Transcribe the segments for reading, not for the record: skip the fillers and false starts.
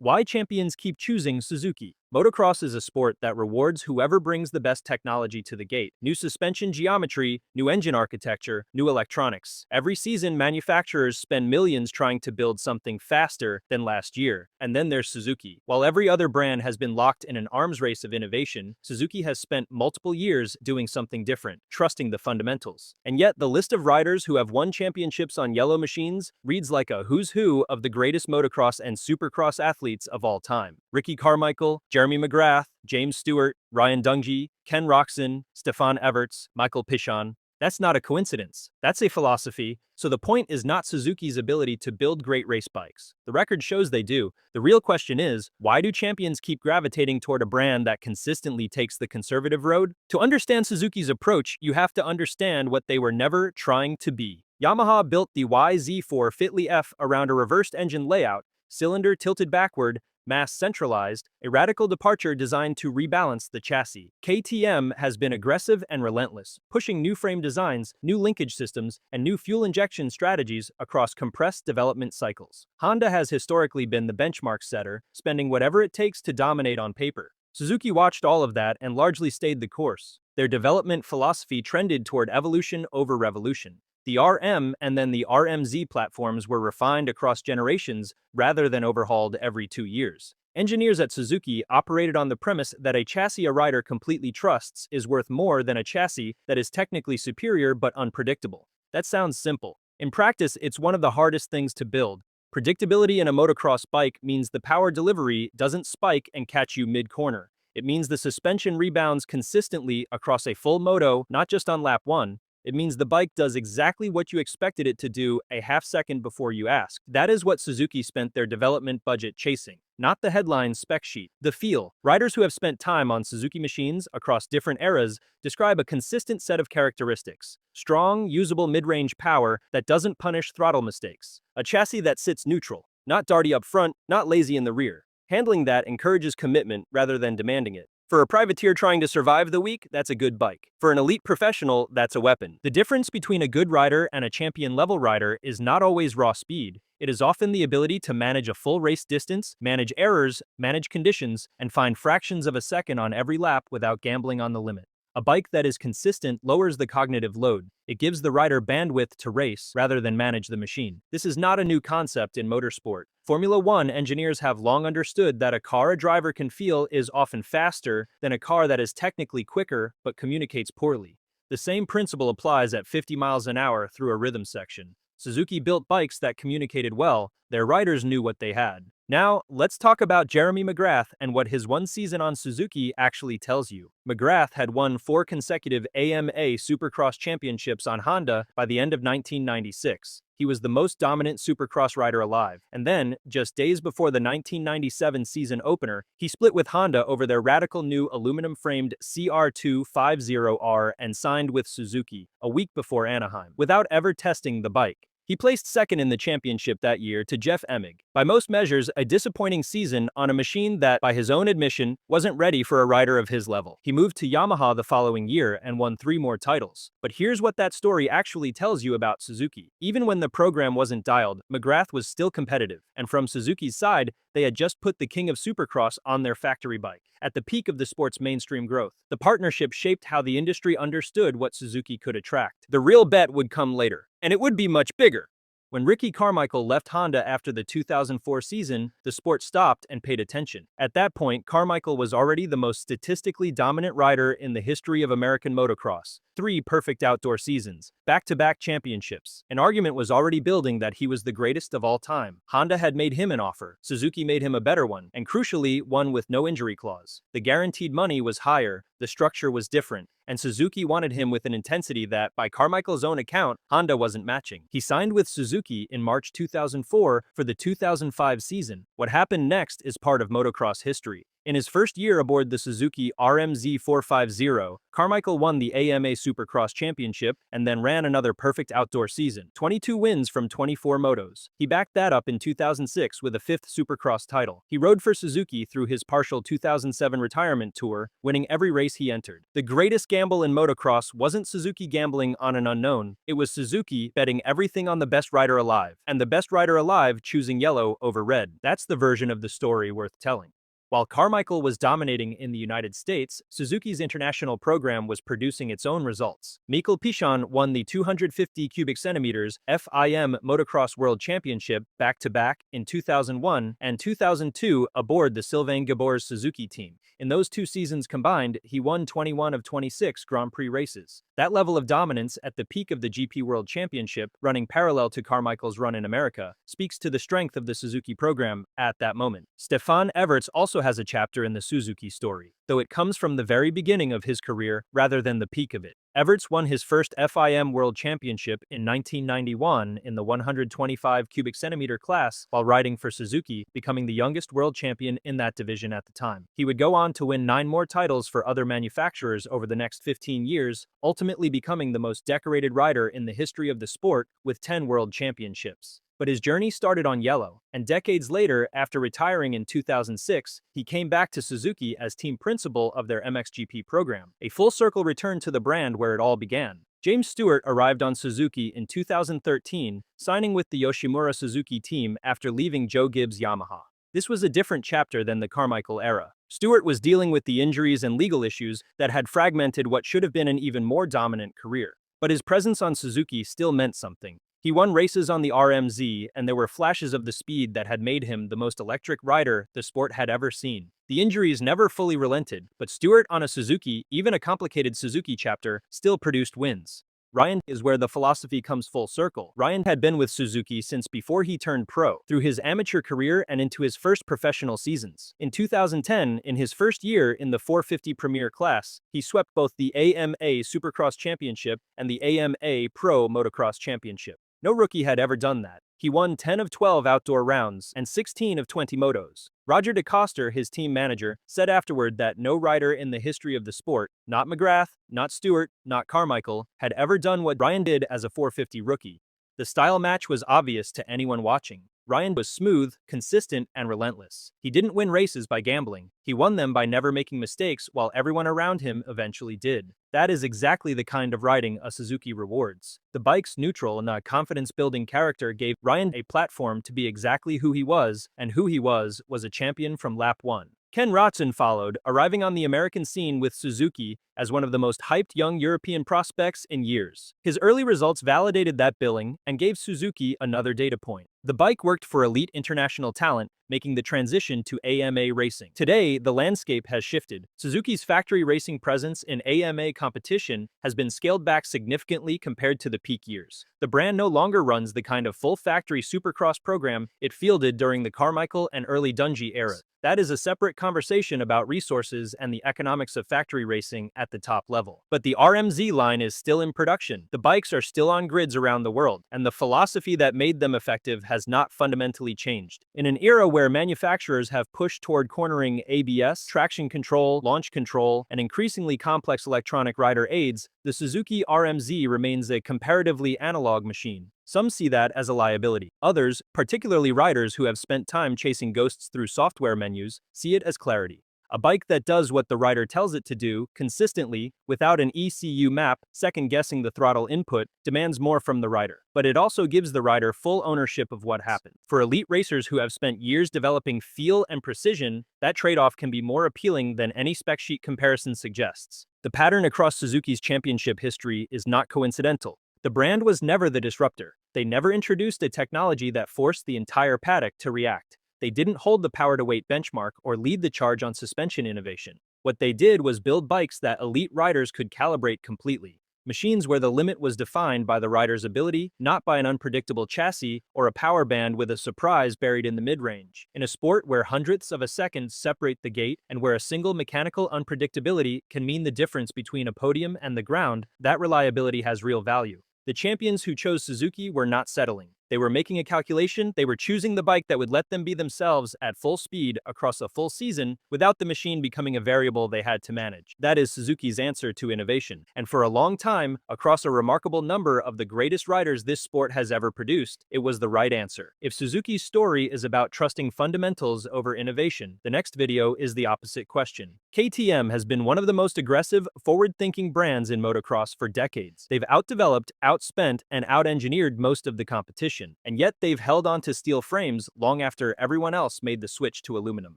Why champions keep choosing Suzuki. Motocross is a sport that rewards whoever brings the best technology to the gate. New suspension geometry, new engine architecture, new electronics. Every season, manufacturers spend millions trying to build something faster than last year. And then there's Suzuki. While every other brand has been locked in an arms race of innovation, Suzuki has spent multiple years doing something different, trusting the fundamentals. And yet, the list of riders who have won championships on yellow machines reads like a who's who of the greatest motocross and supercross athletes of all time. Ricky Carmichael, Jeremy McGrath, James Stewart, Ryan Dungey, Ken Roczen, Stefan Everts, Michael Pichon. That's not a coincidence. That's a philosophy. So the point is not Suzuki's ability to build great race bikes. The record shows they do. The real question is, why do champions keep gravitating toward a brand that consistently takes the conservative road? To understand Suzuki's approach, you have to understand what they were never trying to be. Yamaha built the YZ4 Fitly F around a reversed engine layout, cylinder tilted backward, mass centralized, a radical departure designed to rebalance the chassis. KTM has been aggressive and relentless, pushing new frame designs, new linkage systems, and new fuel injection strategies across compressed development cycles. Honda has historically been the benchmark setter, spending whatever it takes to dominate on paper. Suzuki watched all of that and largely stayed the course. Their development philosophy trended toward evolution over revolution. The RM and then the RMZ platforms were refined across generations rather than overhauled every 2 years. Engineers at Suzuki operated on the premise that a chassis a rider completely trusts is worth more than a chassis that is technically superior but unpredictable. That sounds simple. In practice, it's one of the hardest things to build. Predictability in a motocross bike means the power delivery doesn't spike and catch you mid-corner. It means the suspension rebounds consistently across a full moto, not just on lap 1. It means the bike does exactly what you expected it to do a half second before you asked. That is what Suzuki spent their development budget chasing, not the headline spec sheet. The feel. Riders who have spent time on Suzuki machines across different eras describe a consistent set of characteristics. Strong, usable mid-range power that doesn't punish throttle mistakes. A chassis that sits neutral, not darty up front, not lazy in the rear. Handling that encourages commitment rather than demanding it. For a privateer trying to survive the week, that's a good bike. For an elite professional, that's a weapon. The difference between a good rider and a champion-level rider is not always raw speed. It is often the ability to manage a full race distance, manage errors, manage conditions, and find fractions of a second on every lap without gambling on the limit. A bike that is consistent lowers the cognitive load. It gives the rider bandwidth to race rather than manage the machine. This is not a new concept in motorsport. Formula One engineers have long understood that a car a driver can feel is often faster than a car that is technically quicker but communicates poorly. The same principle applies at 50 miles an hour through a rhythm section. Suzuki built bikes that communicated well. Their riders knew what they had. Now, let's talk about Jeremy McGrath and what his one season on Suzuki actually tells you. McGrath had won 4 consecutive AMA Supercross championships on Honda by the end of 1996. He was the most dominant Supercross rider alive. And then, just days before the 1997 season opener, he split with Honda over their radical new aluminum-framed CR250R and signed with Suzuki a week before Anaheim, without ever testing the bike. He placed second in the championship that year to Jeff Emig. By most measures, a disappointing season on a machine that, by his own admission, wasn't ready for a rider of his level. He moved to Yamaha the following year and won 3 more titles. But here's what that story actually tells you about Suzuki. Even when the program wasn't dialed, McGrath was still competitive. And from Suzuki's side, they had just put the king of Supercross on their factory bike. At the peak of the sport's mainstream growth, the partnership shaped how the industry understood what Suzuki could attract. The real bet would come later, and it would be much bigger. When Ricky Carmichael left Honda after the 2004 season, the sport stopped and paid attention. At that point, Carmichael was already the most statistically dominant rider in the history of American motocross. 3 perfect outdoor seasons, back-to-back championships. An argument was already building that he was the greatest of all time. Honda had made him an offer, Suzuki made him a better one, and crucially, one with no injury clause. The guaranteed money was higher, the structure was different, and Suzuki wanted him with an intensity that, by Carmichael's own account, Honda wasn't matching. He signed with Suzuki in March 2004 for the 2005 season. What happened next is part of motocross history. In his first year aboard the Suzuki RMZ 450, Carmichael won the AMA Supercross Championship and then ran another perfect outdoor season. 22 wins from 24 motos. He backed that up in 2006 with a fifth Supercross title. He rode for Suzuki through his partial 2007 retirement tour, winning every race he entered. The greatest gamble in motocross wasn't Suzuki gambling on an unknown, it was Suzuki betting everything on the best rider alive, and the best rider alive choosing yellow over red. That's the version of the story worth telling. While Carmichael was dominating in the United States, Suzuki's international program was producing its own results. Michael Pichon won the 250 cubic centimeters FIM Motocross World Championship back-to-back in 2001 and 2002 aboard the Sylvain Gabor's Suzuki team. In those 2 seasons combined, he won 21 of 26 Grand Prix races. That level of dominance at the peak of the GP World Championship, running parallel to Carmichael's run in America, speaks to the strength of the Suzuki program at that moment. Stefan Everts also has a chapter in the Suzuki story, though it comes from the very beginning of his career rather than the peak of it. Everts won his first FIM World Championship in 1991 in the 125 cubic centimeter class while riding for Suzuki, becoming the youngest world champion in that division at the time. He would go on to win 9 more titles for other manufacturers over the next 15 years, ultimately becoming the most decorated rider in the history of the sport with 10 world championships. But his journey started on yellow, and decades later, after retiring in 2006, he came back to Suzuki as team principal of their MXGP program, a full-circle return to the brand where it all began. James Stewart arrived on Suzuki in 2013, signing with the Yoshimura Suzuki team after leaving Joe Gibbs' Yamaha. This was a different chapter than the Carmichael era. Stewart was dealing with the injuries and legal issues that had fragmented what should have been an even more dominant career. But his presence on Suzuki still meant something. He won races on the RMZ, and there were flashes of the speed that had made him the most electric rider the sport had ever seen. The injuries never fully relented, but Stewart on a Suzuki, even a complicated Suzuki chapter, still produced wins. Ryan is where the philosophy comes full circle. Ryan had been with Suzuki since before he turned pro, through his amateur career and into his first professional seasons. In 2010, in his first year in the 450 Premier class, he swept both the AMA Supercross Championship and the AMA Pro Motocross Championship. No rookie had ever done that. He won 10 of 12 outdoor rounds and 16 of 20 motos. Roger DeCoster, his team manager, said afterward that no rider in the history of the sport, not McGrath, not Stewart, not Carmichael, had ever done what Ryan did as a 450 rookie. The style match was obvious to anyone watching. Ryan was smooth, consistent, and relentless. He didn't win races by gambling. He won them by never making mistakes while everyone around him eventually did. That is exactly the kind of riding a Suzuki rewards. The bike's neutral and confidence-building character gave Ryan a platform to be exactly who he was, and who he was a champion from lap 1. Ken Rotson followed, arriving on the American scene with Suzuki as one of the most hyped young European prospects in years. His early results validated that billing and gave Suzuki another data point. The bike worked for elite international talent, making the transition to AMA racing. Today, the landscape has shifted. Suzuki's factory racing presence in AMA competition has been scaled back significantly compared to the peak years. The brand no longer runs the kind of full factory supercross program it fielded during the Carmichael and early Dungey eras. That is a separate conversation about resources and the economics of factory racing at the top level. But the RMZ line is still in production. The bikes are still on grids around the world, and the philosophy that made them effective has not fundamentally changed. In an era where manufacturers have pushed toward cornering ABS, traction control, launch control, and increasingly complex electronic rider aids, the Suzuki RMZ remains a comparatively analog machine. Some see that as a liability. Others, particularly riders who have spent time chasing ghosts through software menus, see it as clarity. A bike that does what the rider tells it to do, consistently, without an ECU map, second-guessing the throttle input, demands more from the rider. But it also gives the rider full ownership of what happened. For elite racers who have spent years developing feel and precision, that trade-off can be more appealing than any spec sheet comparison suggests. The pattern across Suzuki's championship history is not coincidental. The brand was never the disruptor. They never introduced a technology that forced the entire paddock to react. They didn't hold the power-to-weight benchmark or lead the charge on suspension innovation. What they did was build bikes that elite riders could calibrate completely. Machines where the limit was defined by the rider's ability, not by an unpredictable chassis or a power band with a surprise buried in the mid-range. In a sport where hundredths of a second separate the gate and where a single mechanical unpredictability can mean the difference between a podium and the ground, that reliability has real value. The champions who chose Suzuki were not settling. They were making a calculation, they were choosing the bike that would let them be themselves at full speed across a full season without the machine becoming a variable they had to manage. That is Suzuki's answer to innovation. And for a long time, across a remarkable number of the greatest riders this sport has ever produced, it was the right answer. If Suzuki's story is about trusting fundamentals over innovation, the next video is the opposite question. KTM has been one of the most aggressive, forward-thinking brands in motocross for decades. They've outdeveloped, outspent, and out-engineered most of the competition, and yet they've held on to steel frames long after everyone else made the switch to aluminum,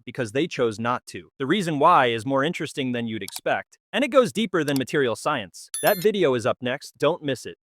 because they chose not to. The reason why is more interesting than you'd expect, and it goes deeper than material science. That video is up next, don't miss it.